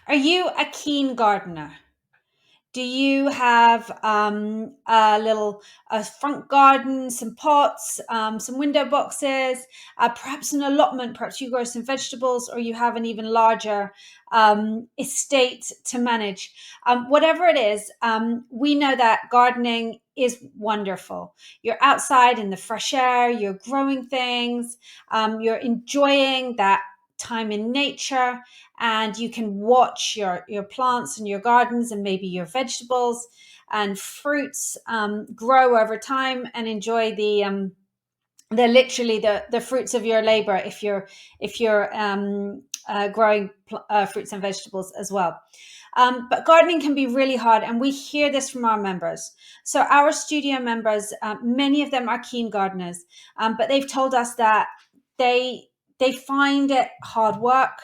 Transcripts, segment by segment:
Are you a keen gardener? Do you have a front garden, some pots, some window boxes, perhaps an allotment? Perhaps you grow some vegetables, or you have an even larger estate to manage. Whatever it is, we know that gardening is wonderful. You're outside in the fresh air, you're growing things, you're enjoying that time in nature, and you can watch your plants and your gardens and maybe your vegetables and fruits grow over time, and enjoy the literally the fruits of your labor if you're growing fruits and vegetables as well. But gardening can be really hard, and we hear this from our members. So our studio members, many of them are keen gardeners, but they've told us that they they find it hard work.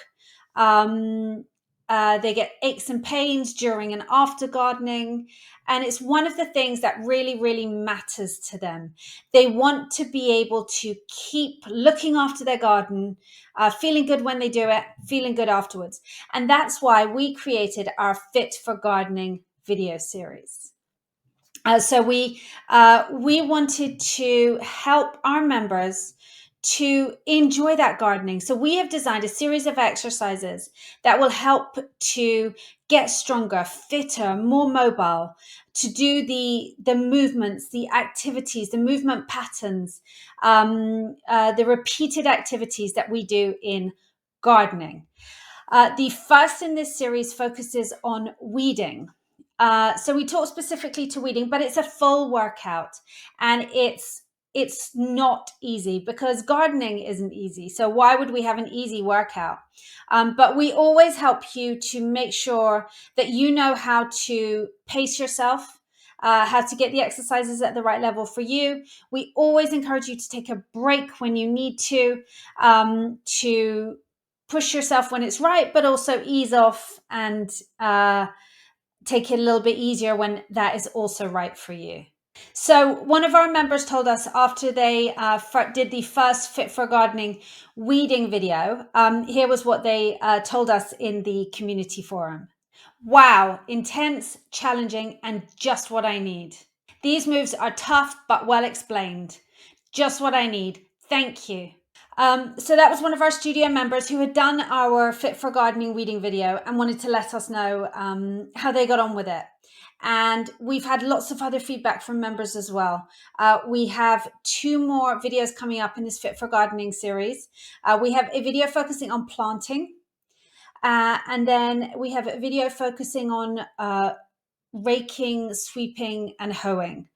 Um, they get aches and pains during and after gardening, and it's one of the things that really, really matters to them. They want to be able to keep looking after their garden, feeling good when they do it, feeling good afterwards. And that's why we created our Fit for Gardening video series. So we wanted to help our members to enjoy that gardening. So we have designed a series of exercises that will help to get stronger, fitter, more mobile, to do the movements, the activities, the movement patterns, the repeated activities that we do in gardening. The first in this series focuses on weeding. So we talk specifically to weeding, but it's a full workout, and it's not easy because gardening isn't easy. So why would we have an easy workout? But we always help you to make sure that you know how to pace yourself, how to get the exercises at the right level for you. We always encourage you to take a break when you need to push yourself when it's right, but also ease off and take it a little bit easier when that is also right for you. So one of our members told us after they did the first Fit for Gardening weeding video, here was what they told us in the community forum. Wow, intense, challenging, and just what I need. These moves are tough but well explained. Just what I need. Thank you. So that was one of our studio members who had done our Fit for Gardening weeding video and wanted to let us know how they got on with it. And we've had lots of other feedback from members as well. We have 2 more videos coming up in this Fit for Gardening series. We have a video focusing on planting, and then we have a video focusing on raking, sweeping, and hoeing.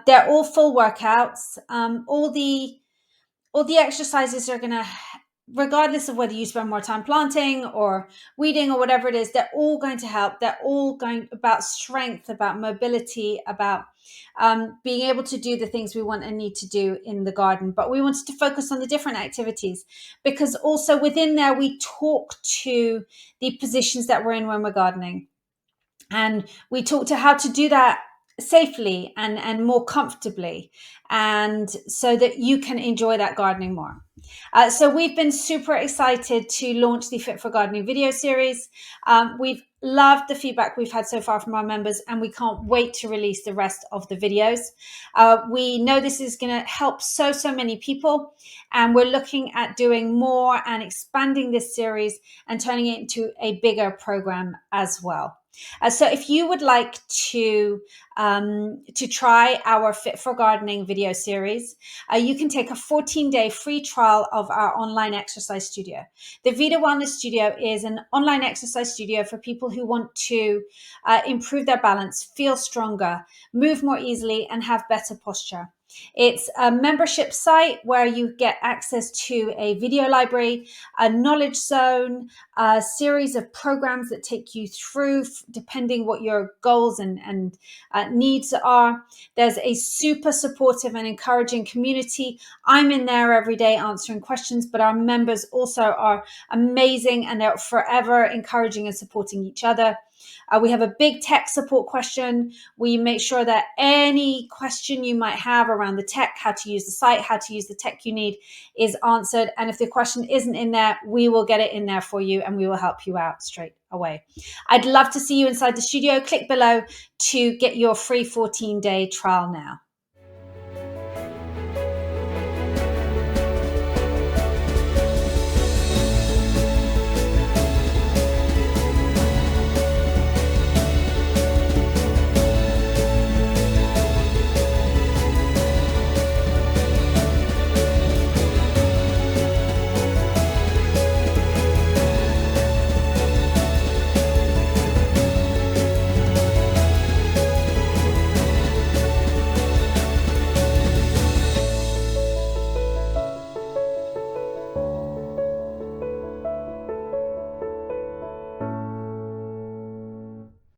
They're all full workouts. All the exercises are going to, regardless of whether you spend more time planting or weeding or whatever it is, they're all going to help. They're all going about strength, about mobility, about being able to do the things we want and need to do in the garden. But we wanted to focus on the different activities because also within there, we talk to the positions that we're in when we're gardening. And we talk to how to do that safely and more comfortably, and so that you can enjoy that gardening more. So we've been super excited to launch the Fit for Gardening video series. We've loved the feedback we've had so far from our members, and we can't wait to release the rest of the videos. We know this is going to help so many people, and we're looking at doing more and expanding this series and turning it into a bigger program as well. So if you would like to try our Fit for Gardening video series, you can take a 14-day free trial of our online exercise studio. The Vida Wellness Studio is an online exercise studio for people who want to improve their balance, feel stronger, move more easily, and have better posture. It's a membership site where you get access to a video library, a knowledge zone, a series of programs that take you through depending what your goals and needs are. There's a super supportive and encouraging community. I'm in there every day answering questions, but our members also are amazing, and they're forever encouraging and supporting each other. We have a big tech support question. We make sure that any question you might have around the tech, how to use the site, how to use the tech you need, is answered. And if the question isn't in there, we will get it in there for you and we will help you out straight away. I'd love to see you inside the studio. Click below to get your free 14-day trial now.